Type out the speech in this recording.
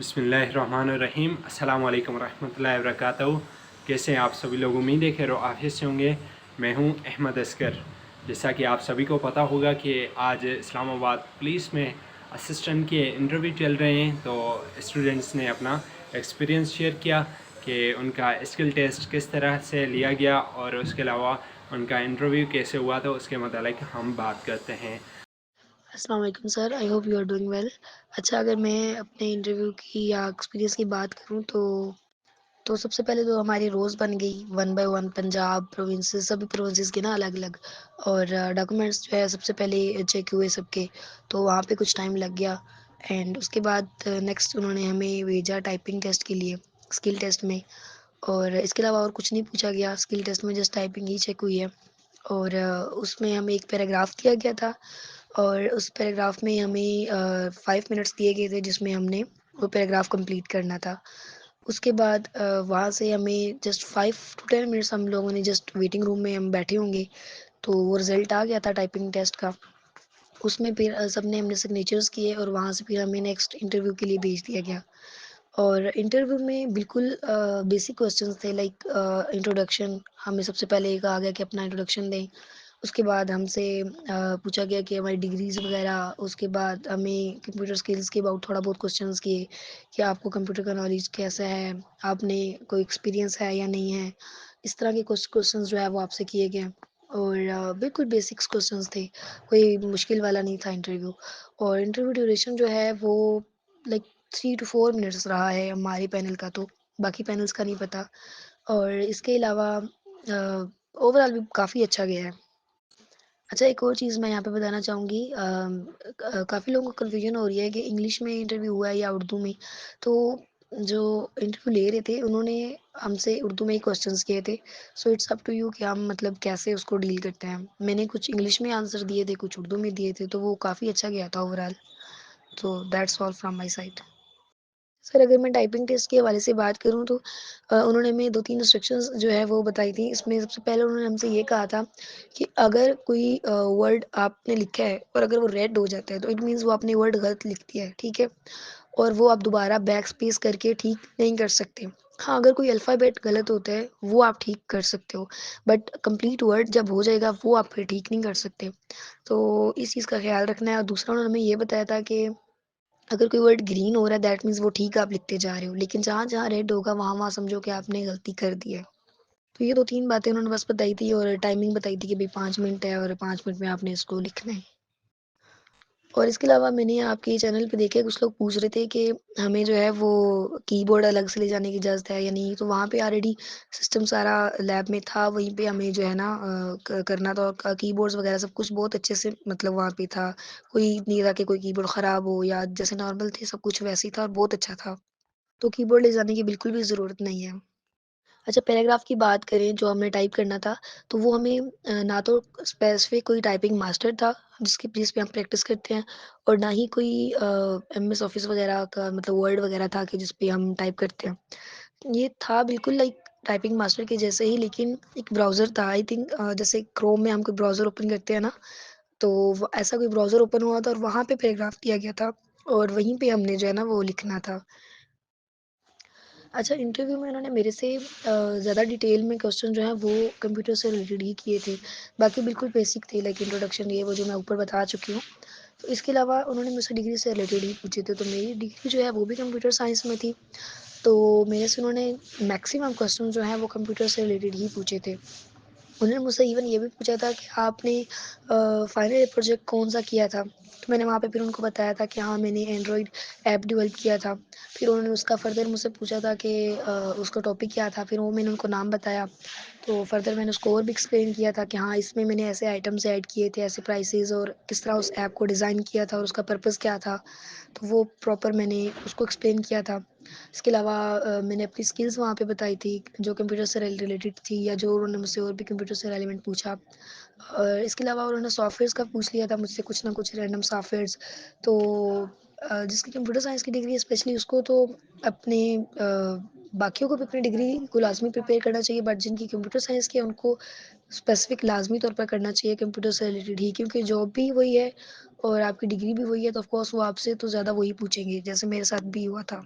बिस्मिल्लाहिर्रहमानिर्रहीम अस्सलाम वालेकुम रहमतुल्लाहि व बरकातहू। कैसे हैं आप सभी लोग? उम्मीद है खैर आफियत से होंगे। मैं हूं अहमद अस्कर। जैसा कि आप सभी को पता होगा कि आज इस्लामाबाद पुलिस में असिस्टेंट के इंटरव्यू चल रहे हैं, तो स्टूडेंट्स ने अपना एक्सपीरियंस शेयर किया कि उनका स्किल टेस्ट किस तरह से लिया गया और उसके अलावा उनका इंटरव्यू कैसे हुआ, तो उसके मतलब हम बात करते हैं। अस्सलाम वालेकुम sir, I hope you are doing well. अच्छा, अगर मैं अपने इंटरव्यू की या एक्सपीरियंस की बात करूँ तो सबसे पहले तो हमारी रोज़ बन गई 1 बाय 1 पंजाब प्रोविंसेस, सभी प्रोविंसेस के ना अलग-अलग, और डॉक्यूमेंट्स जो है सबसे पहले चेक हुए सबके, तो वहाँ पे कुछ टाइम लग गया। एंड उसके बाद नेक्स्ट उन्होंने हमें भेजा टाइपिंग टेस्ट के लिए, स्किल टेस्ट में। और इसके अलावा और कुछ नहीं पूछा गया, स्किल टेस्ट में जस्ट टाइपिंग ही चेक हुई है। और उसमें हमें एक पैराग्राफ दिया गया था, और उस पैराग्राफ में हमें 5 मिनट्स दिए गए थे जिसमें हमने वो पैराग्राफ कंप्लीट करना था। उसके बाद वहाँ से हमें जस्ट 5 टू 10 मिनट्स हम लोगों ने जस्ट वेटिंग रूम में हम बैठे होंगे, तो वो रिज़ल्ट आ गया था टाइपिंग टेस्ट का। उसमें फिर सबने हमने सिग्नेचर्स किए और वहाँ से फिर हमें नेक्स्ट इंटरव्यू के लिए भेज दिया गया। और इंटरव्यू में बिल्कुल बेसिक क्वेश्चंस थे, लाइक इंट्रोडक्शन। हमें सबसे पहले कहा गया कि अपना इंट्रोडक्शन दें। उसके बाद हमसे पूछा गया कि हमारी डिग्रीज़ वगैरह। उसके बाद हमें कंप्यूटर स्किल्स के अबाउट थोड़ा बहुत क्वेश्चंस किए कि आपको कंप्यूटर का नॉलेज कैसा है, आपने कोई एक्सपीरियंस है या नहीं है। इस तरह के कुछ क्वेश्चंस जो है वो आपसे किए गए। और बिल्कुल बेसिक्स क्वेश्चंस थे, कोई मुश्किल वाला नहीं था इंटरव्यू। और इंटरव्यू ड्यूरेशन जो है वो लाइक 3 टू 4 मिनट्स रहा है हमारे पैनल का, तो बाकी पैनल्स का नहीं पता। और इसके अलावा ओवरऑल भी काफ़ी अच्छा गया है। अच्छा, एक और चीज़ मैं यहाँ पे बताना चाहूँगी। काफ़ी लोगों को कन्फ्यूजन हो रही है कि इंग्लिश में इंटरव्यू हुआ है या उर्दू में। तो जो इंटरव्यू ले रहे थे उन्होंने हमसे उर्दू में ही क्वेश्चंस किए थे। So it's up to you कि हम मतलब कैसे उसको डील करते हैं। मैंने कुछ इंग्लिश में आंसर दिए थे, कुछ उर्दू में दिए थे, तो वो काफ़ी अच्छा गया था ओवरऑल। तो that's all from my side. Sir, अगर मैं टाइपिंग टेस्ट के हवाले से बात करूँ तो उन्होंने हमें 2-3 इंस्ट्रक्शंस जो है वो बताई थी। इसमें सबसे पहले उन्होंने हमसे ये कहा था कि अगर कोई वर्ड आपने लिखा है और अगर वो रेड हो जाता है तो इट मीन्स वो आपने वर्ड गलत लिख दिया है, ठीक है? और वो आप दोबारा बैक स्पेस करके ठीक नहीं कर सकते। हाँ, अगर कोई अल्फ़ाबेट गलत होता है वो आप ठीक कर सकते हो, बट कंप्लीट वर्ड जब हो जाएगा वो आप फिर ठीक नहीं कर सकते। तो इस चीज़ का ख़्याल रखना है। और दूसरा उन्होंने हमें ये बताया था कि अगर कोई वर्ड ग्रीन हो रहा है दैट मीन्स वो ठीक आप लिखते जा रहे हो, लेकिन जहाँ-जहाँ रेड होगा वहाँ-वहाँ समझो कि आपने गलती कर दी है। तो ये 2-3 बातें उन्होंने बस बताई थी, और टाइमिंग बताई थी कि भई 5 मिनट है और 5 मिनट में आपने इसको लिखना है। और इसके अलावा मैंने आपके चैनल पे देखा है, कुछ लोग पूछ रहे थे कि हमें जो है वो कीबोर्ड अलग से ले जाने की इजाज़त है या नहीं? तो वहाँ पे ऑलरेडी सिस्टम सारा लैब में था, वहीं पे हमें जो है ना करना था। और कीबोर्ड्स वगैरह सब कुछ बहुत अच्छे से मतलब वहाँ पे था। कोई नहीं था कि कोई कीबोर्ड ख़राब हो, या जैसे नॉर्मल थे सब कुछ वैसे ही था और बहुत अच्छा था। तो कीबोर्ड ले जाने की बिल्कुल भी ज़रूरत नहीं है। अच्छा, पैराग्राफ की बात करें जो हमें टाइप करना था, तो वो हमें ना तो स्पेसिफ़िक कोई टाइपिंग मास्टर था जिस पे हम प्रैक्टिस करते हैं, और ना ही कोई एमएस ऑफ़िस वग़ैरह का मतलब वर्ड वग़ैरह था कि जिस पे हम टाइप करते हैं। ये था बिल्कुल लाइक टाइपिंग मास्टर के जैसे ही, लेकिन एक ब्राउज़र था आई थिंक, जैसे क्रोम में हम कोई ब्राउज़र ओपन करते हैं ना, तो वो ऐसा कोई ब्राउज़र ओपन हुआ था और वहाँ पे पैराग्राफ दिया गया था, और वहीं पे हमने जो है ना वो लिखना था। अच्छा, इंटरव्यू में उन्होंने मेरे से ज़्यादा डिटेल में क्वेश्चन जो हैं वो कंप्यूटर से रिलेटेड ही किए थे। बाकी बिल्कुल बेसिक थे, लाइक इंट्रोडक्शन ये वो जो मैं ऊपर बता चुकी हूँ। तो इसके अलावा उन्होंने मुझसे डिग्री से रिलेटेड ही पूछे थे, तो मेरी डिग्री जो है वो भी कंप्यूटर साइंस में थी। तो मेरे से उन्होंने मैक्सिमम क्वेश्चन जो हैं वो कंप्यूटर से रिलेटेड ही पूछे थे। उन्होंने मुझसे इवन ये भी पूछा था कि आपने फाइनल ईयर प्रोजेक्ट कौन-सा किया था? तो मैंने वहाँ पे फिर उनको बताया था कि हाँ, मैंने एंड्रॉइड ऐप डेवलप किया था। फिर उन्होंने उसका फर्दर मुझसे पूछा था कि उसका टॉपिक क्या था? फिर वो मैंने उनको नाम बताया। तो फर्दर मैंने उसको और भी एक्सप्लेन किया था कि हाँ, इसमें मैंने ऐसे आइटम्स ऐड किए थे, ऐसे प्राइसेज़, और किस तरह उस ऐप को डिज़ाइन किया था और उसका पर्पज़ क्या था। तो वो प्रॉपर मैंने उसको एक्सप्लेन किया था। इसके अलावा मैंने अपनी स्किल्स वहाँ पे बताई थी जो कंप्यूटर से रिलेटेड थी, या जो उन्होंने मुझसे और भी कंप्यूटर से रेलेवेंट पूछा। इसके अलावा उन्होंने सॉफ्टवेयर्स का पूछ लिया था मुझसे कुछ ना कुछ रैंडम सॉफ्टवेयर्स। तो जिसकी कंप्यूटर साइंस की डिग्री है स्पेशली उसको तो अपने बाकियों को भी अपनी डिग्री को लाज़मी प्रिपेयर करना चाहिए, बट जिनकी कंप्यूटर साइंस की है उनको स्पेसिफ़िक लाज़मी तौर पर करना चाहिए कंप्यूटर से रिलेटेड ही, क्योंकि जॉब भी वही है और आपकी डिग्री भी वही है तो ऑफ कोर्स वो आपसे तो ज़्यादा वही पूछेंगे, जैसे मेरे साथ भी हुआ था।